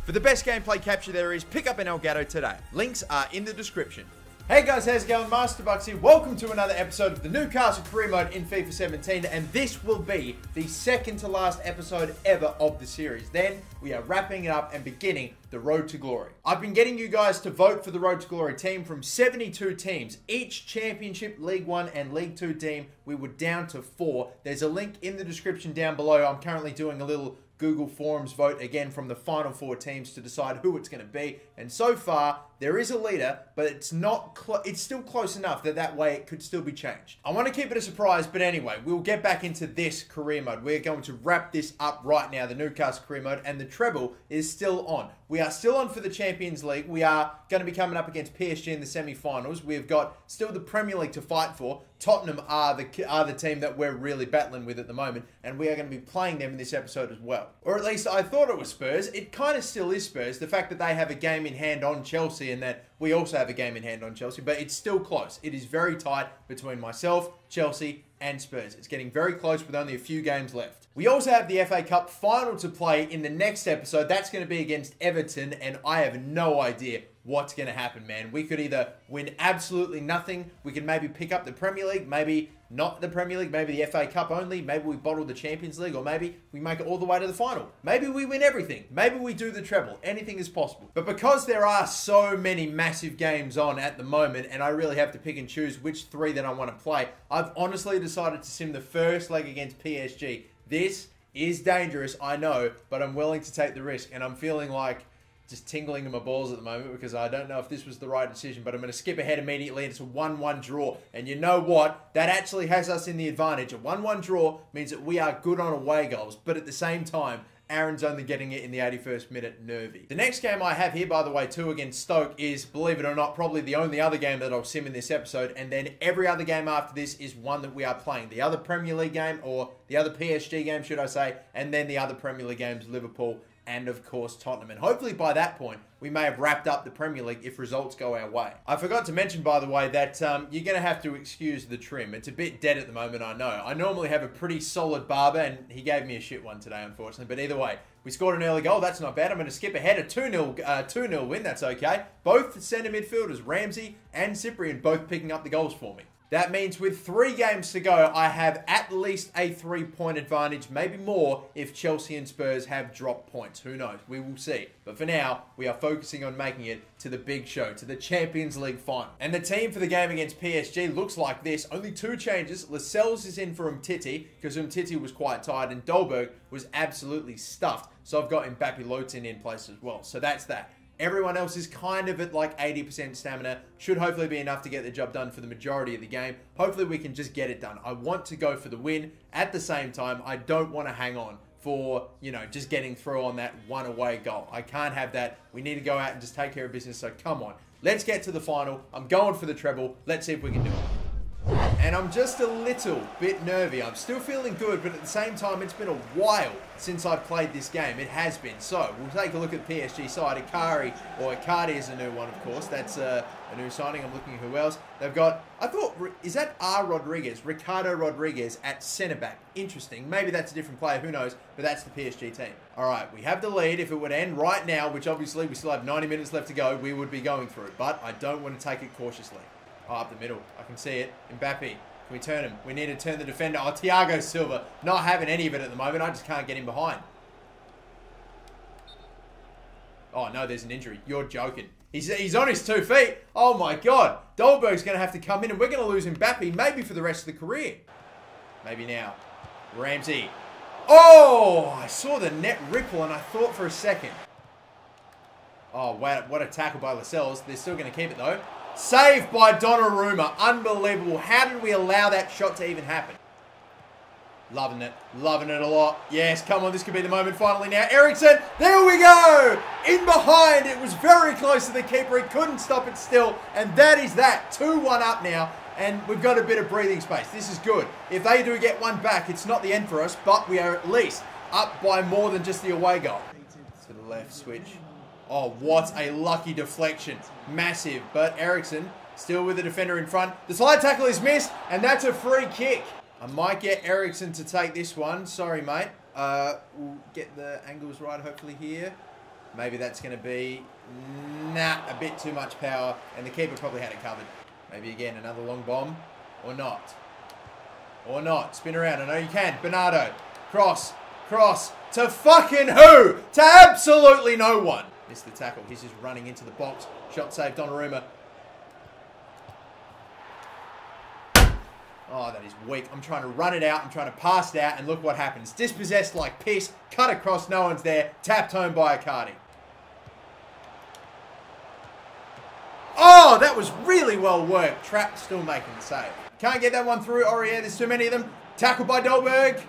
For the best gameplay capture there is, pick up an Elgato today. Links are in the description. Hey guys, how's it going? MasterBucks here. Welcome to another episode of the Newcastle career mode in FIFA 17, and this will be the second to last episode ever of the series. Then we are wrapping it up and beginning the Road to Glory. I've been getting you guys to vote for the Road to Glory team from 72 teams. Each Championship, League 1 and League 2 team, we were down to 4. There's a link in the description down below. I'm currently doing a little Google Forums vote again from the final 4 teams to decide who it's going to be. And so far, there is a leader, but it's still close enough that way it could still be changed. I want to keep it a surprise, but anyway, we'll get back into this career mode. We're going to wrap this up right now, the Newcastle career mode, and the treble is still on. We are still on for the Champions League. We are going to be coming up against PSG in the semi-finals. We've got still the Premier League to fight for. Tottenham are the team that we're really battling with at the moment, and we are going to be playing them in this episode as well. Or at least I thought it was Spurs. It kind of still is Spurs. The fact that they have a game in hand on Chelsea and that we also have a game in hand on Chelsea, but it's still close. It is very tight between myself, Chelsea, and Spurs. It's getting very close with only a few games left. We also have the FA Cup final to play in the next episode. That's going to be against Everton, and I have no idea what's going to happen, man. We could either win absolutely nothing. We could maybe pick up the Premier League, maybe not the Premier League, maybe the FA Cup only. Maybe we bottle the Champions League, or maybe we make it all the way to the final. Maybe we win everything. Maybe we do the treble. Anything is possible. But because there are so many massive games on at the moment, and I really have to pick and choose which 3 that I want to play, I've honestly decided to sim the first leg against PSG. This is dangerous, I know, but I'm willing to take the risk, and I'm feeling like just tingling in my balls at the moment because I don't know if this was the right decision, but I'm going to skip ahead immediately. It's a 1-1 draw. And you know what? That actually has us in the advantage. A 1-1 draw means that we are good on away goals, but at the same time, Aaron's only getting it in the 81st minute nervy. The next game I have here, by the way, too, against Stoke is, believe it or not, probably the only other game that I'll sim in this episode. And then every other game after this is one that we are playing. The other Premier League game, or the other PSG game, should I say, and then the other Premier League games, Liverpool and of course Tottenham. And hopefully by that point, we may have wrapped up the Premier League if results go our way. I forgot to mention, by the way, that you're going to have to excuse the trim. It's a bit dead at the moment, I know. I normally have a pretty solid barber, and he gave me a shit one today, unfortunately. But either way, we scored an early goal. That's not bad. I'm going to skip ahead. A 2-0 win. That's okay. Both centre midfielders, Ramsey and Cyprian, both picking up the goals for me. That means with 3 games to go, I have at least a 3-point advantage, maybe more if Chelsea and Spurs have dropped points. Who knows? We will see. But for now, we are focusing on making it to the big show, to the Champions League final. And the team for the game against PSG looks like this. Only 2 changes. Lascelles is in for Umtiti, because Umtiti was quite tired, and Dolberg was absolutely stuffed. So I've got Mbappe Lotin in place as well. So that's that. Everyone else is kind of at like 80% stamina. Should hopefully be enough to get the job done for the majority of the game. Hopefully we can just get it done. I want to go for the win. At the same time, I don't want to hang on for, you know, just getting through on that one away goal. I can't have that. We need to go out and just take care of business. So come on. Let's get to the final. I'm going for the treble. Let's see if we can do it. And I'm just a little bit nervy. I'm still feeling good, but at the same time, it's been a while since I've played this game. It has been. So, we'll take a look at the PSG side. Icardi is a new one, of course. That's a new signing. I'm looking at who else. They've got, I thought, is that Ricardo Rodriguez at centre-back. Interesting. Maybe that's a different player. Who knows? But that's the PSG team. All right, we have the lead. If it would end right now, which obviously we still have 90 minutes left to go, we would be going through it. But I don't want to take it cautiously. Oh, up the middle. I can see it. Mbappe. Can we turn him? We need to turn the defender. Oh, Thiago Silva. Not having any of it at the moment. I just can't get him behind. Oh, no, there's an injury. You're joking. He's on his 2 feet. Oh, my God. Dolberg's going to have to come in, and we're going to lose Mbappe maybe for the rest of the career. Maybe now. Ramsey. Oh, I saw the net ripple, and I thought for a second. Oh, wow. What a tackle by Lascelles. They're still going to keep it, though. Saved by Donnarumma. Unbelievable. How did we allow that shot to even happen? Loving it. Loving it a lot. Yes, come on. This could be the moment finally now. Eriksen. There we go. In behind. It was very close to the keeper. He couldn't stop it still. And that is that. 2-1 up now. And we've got a bit of breathing space. This is good. If they do get one back, it's not the end for us. But we are at least up by more than just the away goal. To the left switch. Oh, what a lucky deflection. Massive. But Eriksen still with the defender in front. The slide tackle is missed, and that's a free kick. I might get Eriksen to take this one. Sorry, mate. We'll get the angles right, hopefully, here. Maybe that's going to be... Nah, a bit too much power. And the keeper probably had it covered. Maybe again, another long bomb. Or not. Or not. Spin around. I know you can. Bernardo. Cross. Cross. To fucking who? To absolutely no one. Missed the tackle. He's just running into the box. Shot saved. Donnarumma. Oh, that is weak. I'm trying to run it out. I'm trying to pass it out. And look what happens. Dispossessed like piss. Cut across. No one's there. Tapped home by Icardi. Oh, that was really well worked. Trapp still making the save. Can't get that one through. Oh, yeah, there's too many of them. Tackled by Dolberg.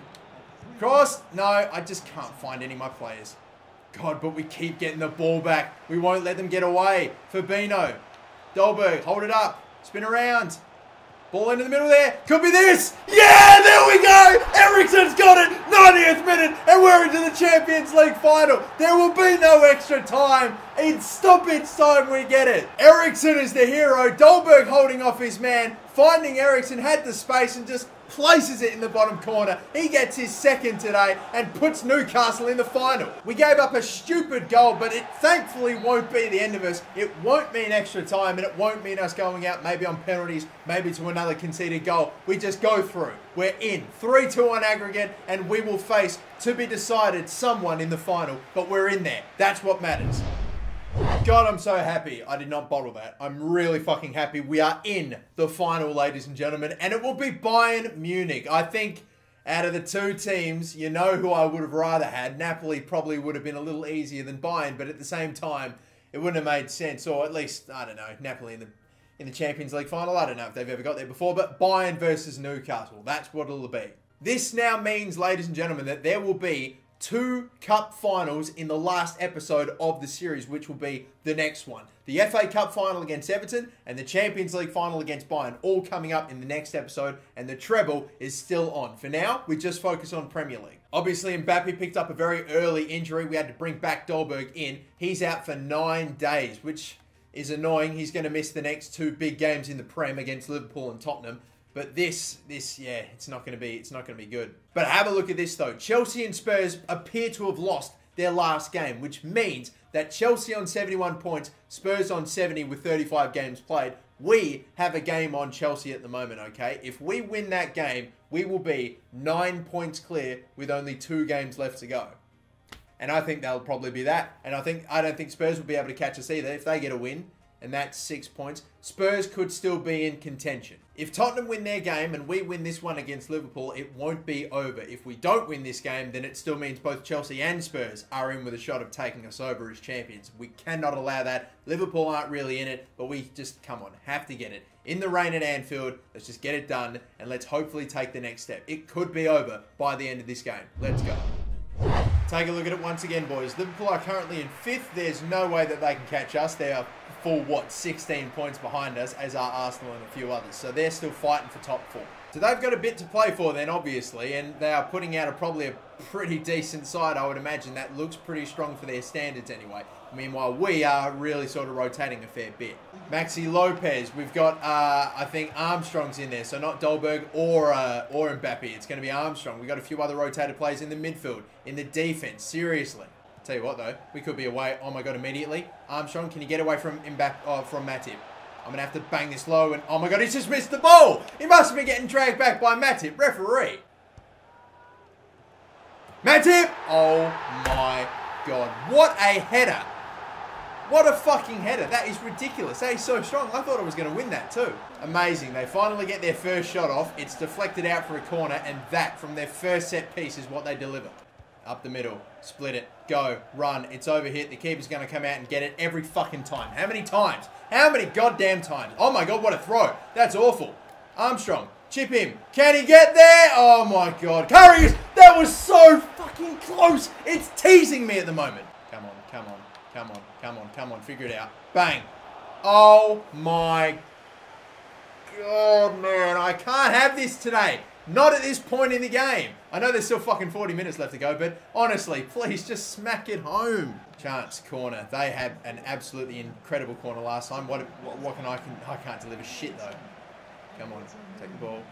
Cross. No, I just can't find any of my players. God, but we keep getting the ball back. We won't let them get away. Fabinho. Dolberg, hold it up. Spin around. Ball into the middle there. Could be this. Yeah, there we go. Eriksen's got it. 90th minute. And we're into the Champions League final. There will be no extra time. It's stoppage time we get it. Eriksen is the hero. Dolberg holding off his man. Finding Eriksen, had the space and just places it in the bottom corner. He gets his second today and puts Newcastle in the final. We gave up a stupid goal, but it thankfully won't be the end of us. It won't mean extra time, and it won't mean us going out maybe on penalties, maybe to another conceded goal. We just go through. We're in. 3-2 on aggregate, and we will face, to be decided, someone in the final, but we're in there. That's what matters. God, I'm so happy I did not bottle that. I'm really fucking happy. We are in the final, ladies and gentlemen, and it will be Bayern Munich. I think out of the two teams, you know who I would have rather had. Napoli probably would have been a little easier than Bayern, but at the same time, it wouldn't have made sense, or at least, I don't know, Napoli in the Champions League final. I don't know if they've ever got there before, but Bayern versus Newcastle. That's what it'll be. This now means, ladies and gentlemen, that there will be 2 cup finals in the last episode of the series, which will be the next one. The FA Cup final against Everton and the Champions League final against Bayern, all coming up in the next episode, and the treble is still on. For now, we just focus on Premier League. Obviously, Mbappe picked up a very early injury. We had to bring back Dolberg in. He's out for 9 days, which is annoying. He's going to miss the next 2 big games in the Prem against Liverpool and Tottenham. But this, yeah, it's not going to be good. But have a look at this though. Chelsea and Spurs appear to have lost their last game, which means that Chelsea on 71 points, Spurs on 70 with 35 games played. We have a game on Chelsea at the moment, okay? If we win that game, we will be 9 points clear with only 2 games left to go. And I think that'll probably be that. And I don't think Spurs will be able to catch us either if they get a win. And that's 6 points. Spurs could still be in contention. If Tottenham win their game and we win this one against Liverpool, it won't be over. If we don't win this game, then it still means both Chelsea and Spurs are in with a shot of taking us over as champions. We cannot allow that. Liverpool aren't really in it, but we just, come on, have to get it. In the rain at Anfield, let's just get it done, and let's hopefully take the next step. It could be over by the end of this game. Let's go. Take a look at it once again, boys. Liverpool are currently in 5th. There's no way that they can catch us. They are full, 16 points behind us, as are Arsenal and a few others. So they're still fighting for top 4. So they've got a bit to play for then, obviously, and they are putting out probably a pretty decent side, I would imagine. That looks pretty strong for their standards anyway. Meanwhile, we are really sort of rotating a fair bit. Maxi Lopez, we've got, I think Armstrong's in there, so not Dolberg or Mbappe. It's going to be Armstrong. We've got a few other rotated players in the midfield, in the defense. Seriously. Tell you what, though, we could be away. Oh, my God, immediately. Armstrong, can you get away from Mbappe, from Matip? I'm going to have to bang this low, and oh, my God, he's just missed the ball. He must have been getting dragged back by Matip. Referee. Matip! Oh, my God. What a header. What a fucking header. That is ridiculous. That is so strong. I thought I was going to win that too. Amazing. They finally get their first shot off. It's deflected out for a corner, and that, from their first set piece, is what they deliver. Up the middle. Split it. Go. Run. It's overhit. The keeper's going to come out and get it every fucking time. How many times? How many goddamn times? Oh my God, what a throw. That's awful. Armstrong. Chip him. Can he get there? Oh my God. Curry, that was so fucking close. It's teasing me at the moment. Come on, come on, come on, come on, come on. Figure it out. Bang. Oh my God, man. I can't have this today. Not at this point in the game. I know there's still fucking 40 minutes left to go, but honestly, please just smack it home. Chance corner. They had an absolutely incredible corner last time. What can I can't deliver shit though. Come on, take the ball,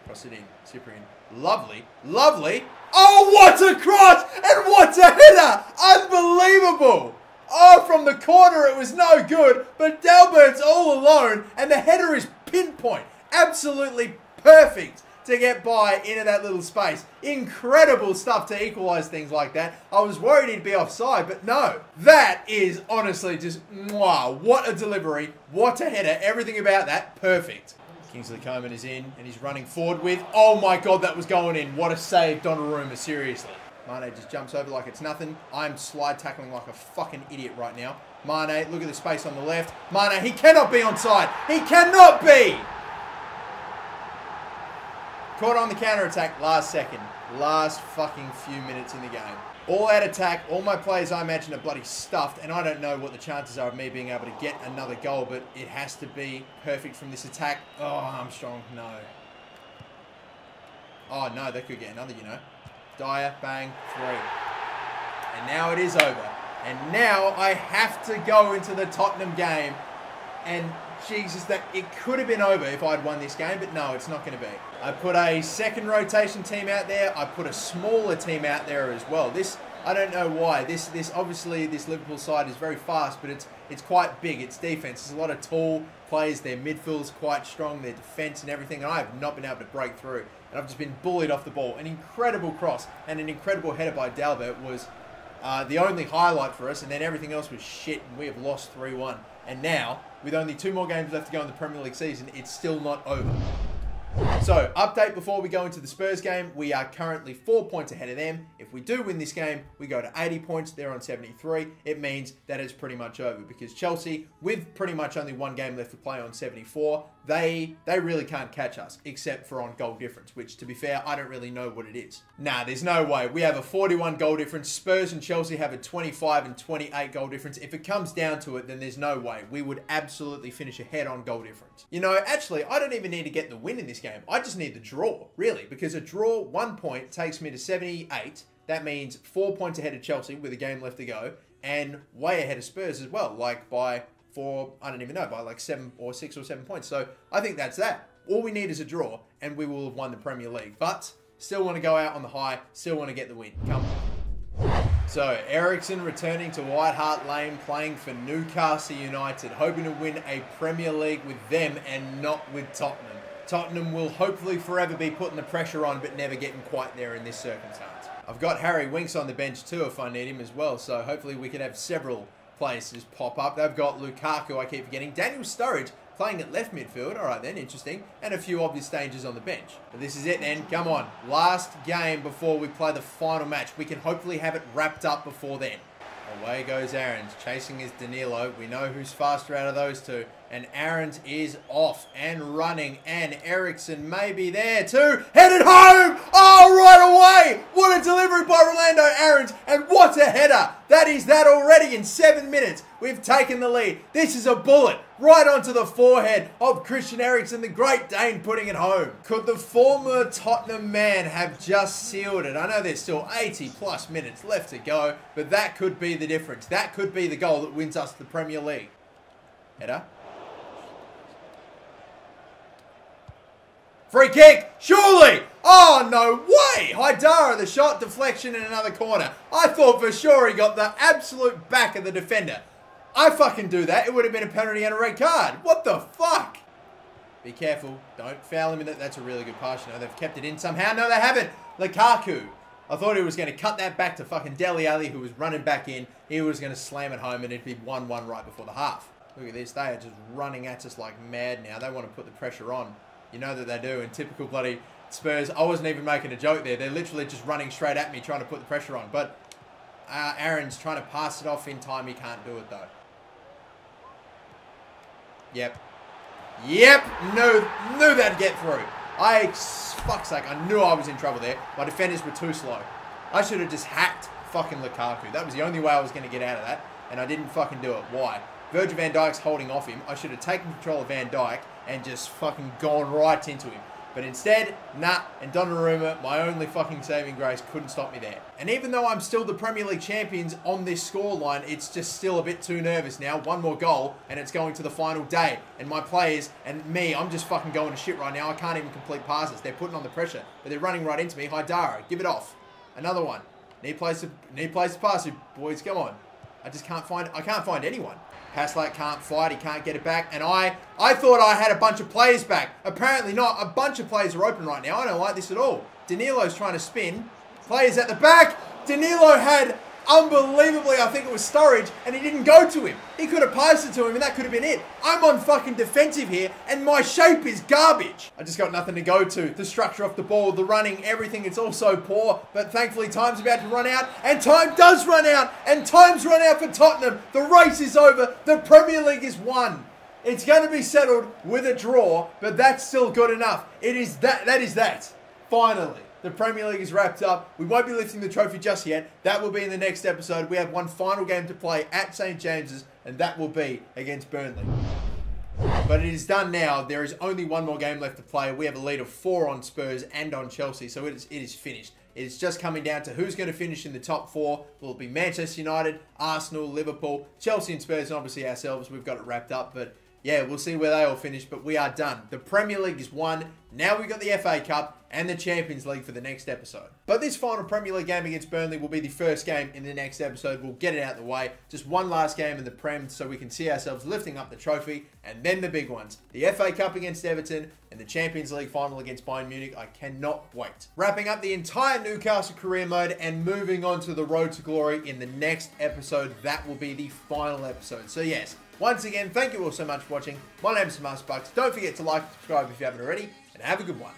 cross it in, Cyprian. Lovely, lovely. Oh, what a cross and what a header! Unbelievable! Oh, from the corner, it was no good. But Dalbert's all alone, and the header is pinpoint. Absolutely perfect to get by into that little space. Incredible stuff to equalise things like that. I was worried he'd be offside, but no. That is honestly just, wow, what a delivery. What a header. Everything about that, perfect. Kingsley Coman is in, and he's running forward with, oh my God, that was going in. What a save, Donnarumma, seriously. Mane just jumps over like it's nothing. I'm slide tackling like a fucking idiot right now. Mane, look at the space on the left. Mane, he cannot be onside. He cannot be! Caught on the counter-attack last second. Last fucking few minutes in the game. All out attack. All my players, I imagine, are bloody stuffed. And I don't know what the chances are of me being able to get another goal. But it has to be perfect from this attack. Oh, Armstrong, no. Oh, no, they could get another, you know. Dyer, bang, 3. And now it is over. And now I have to go into the Tottenham game. And Jesus, that it could have been over if I'd won this game, but no, it's not going to be. I put a second rotation team out there. I put a smaller team out there as well. This, I don't know why. This obviously, this Liverpool side is very fast, but it's quite big. It's defense. There's a lot of tall players. Their midfield's quite strong. Their defense and everything. And I have not been able to break through. And I've just been bullied off the ball. An incredible cross and an incredible header by Dalbert was the only highlight for us. And then everything else was shit. And we have lost 3-1. And now, with only 2 more games left to go in the Premier League season, it's still not over. So, update before we go into the Spurs game. We are currently 4 points ahead of them. If we do win this game, we go to 80 points. They're on 73. It means that it's pretty much over because Chelsea, with pretty much only 1 game left to play on 74, they really can't catch us except for on goal difference, which, to be fair, I don't really know what it is. Nah, there's no way. We have a 41 goal difference. Spurs and Chelsea have a 25 and 28 goal difference. If it comes down to it, then there's no way. We would absolutely finish ahead on goal difference. You know, actually, I don't even need to get the win in this game. I just need the draw, really, because a draw 1 point takes me to 78. That means 4 points ahead of Chelsea with a game left to go, and way ahead of Spurs as well, like by 4, I don't even know, by like 7 or 6 or 7 points. So I think that's that. All we need is a draw, and we will have won the Premier League. But still want to go out on the high, still want to get the win. Come on. So, Eriksen returning to White Hart Lane, playing for Newcastle United, hoping to win a Premier League with them and not with Tottenham. Tottenham will hopefully forever be putting the pressure on, but never getting quite there in this circumstance. I've got Harry Winks on the bench too if I need him as well, so hopefully we can have several places pop up. They've got Lukaku, I keep forgetting. Daniel Sturridge playing at left midfield. All right then, interesting. And a few obvious dangers on the bench. But this is it then. Come on. Last game before we play the final match. We can hopefully have it wrapped up before then. Away goes Aarons. Chasing is Danilo. We know who's faster out of those two. And Aarons is off and running. And Eriksen may be there too. Headed home! Oh, right away! What a delivery by Rolando Aarons. And what a header! That is that already in 7 minutes. We've taken the lead. This is a bullet right onto the forehead of Christian Eriksen, the Great Dane, putting it home. Could the former Tottenham man have just sealed it? I know there's still 80 plus minutes left to go, but that could be the difference. That could be the goal that wins us the Premier League. Header. Free kick, surely! Oh, no way! Haidara, the shot, deflection in another corner. I thought for sure he got the absolute back of the defender. I fucking do that. It would have been a penalty and a red card. What the fuck? Be careful. Don't foul him in that. That's a really good pass. You know, they've kept it in somehow. No, they haven't. Lukaku. I thought he was going to cut that back to fucking Dele Alli, who was running back in. He was going to slam it home and it'd be 1-1 right before the half. Look at this. They are just running at us like mad now. They want to put the pressure on. You know that they do. In typical bloody Spurs, I wasn't even making a joke there. They're literally just running straight at me trying to put the pressure on. But Aaron's trying to pass it off in time. He can't do it though. Yep. Yep. Knew that'd get through. Fuck's sake, I knew I was in trouble there. My defenders were too slow. I should have just hacked fucking Lukaku. That was the only way I was going to get out of that. And I didn't fucking do it. Why? Virgil van Dijk's holding off him. I should have taken control of Van Dijk and just fucking gone right into him. But instead, nah, and Donnarumma, my only fucking saving grace, couldn't stop me there. And even though I'm still the Premier League champions on this scoreline, it's just still a bit too nervous now. One more goal, and it's going to the final day. And my players and me, I'm just fucking going to shit right now. I can't even complete passes. They're putting on the pressure, but they're running right into me. Haidara, give it off. Another one. Need place to pass it, boys. Come on. I just can't find, I can't find anyone. Passlack can't fight, he can't get it back, and I thought I had a bunch of players back. Apparently not. A bunch of players are open right now. I don't like this at all. Danilo's trying to spin. Players at the back. Danilo had, unbelievably, I think it was Sturridge, and he didn't go to him. He could have passed it to him, and that could have been it. I'm on fucking defensive here, and my shape is garbage. I just got nothing to go to. The structure off the ball, the running, everything, it's all so poor. But thankfully, time's about to run out, and time does run out, and time's run out for Tottenham. The race is over. The Premier League is won. It's going to be settled with a draw, but that's still good enough. It is that. That is that. Finally. The Premier League is wrapped up. We won't be lifting the trophy just yet. That will be in the next episode. We have one final game to play at St. James's, and that will be against Burnley. But it is done now. There is only one more game left to play. We have a lead of 4 on Spurs and on Chelsea, so it is finished. It is just coming down to who's going to finish in the top 4. Will it be Manchester United, Arsenal, Liverpool, Chelsea and Spurs, and obviously ourselves. We've got it wrapped up, but yeah, we'll see where they all finish, but we are done. The Premier League is won. Now we've got the FA Cup and the Champions League for the next episode. But this final Premier League game against Burnley will be the first game in the next episode. We'll get it out of the way. Just one last game in the Prem so we can see ourselves lifting up the trophy, and then the big ones. The FA Cup against Everton and the Champions League final against Bayern Munich. I cannot wait. Wrapping up the entire Newcastle career mode and moving on to the road to glory in the next episode. That will be the final episode. So yes, once again, thank you all so much for watching. My name is MasterBucks. Don't forget to like and subscribe if you haven't already, and have a good one.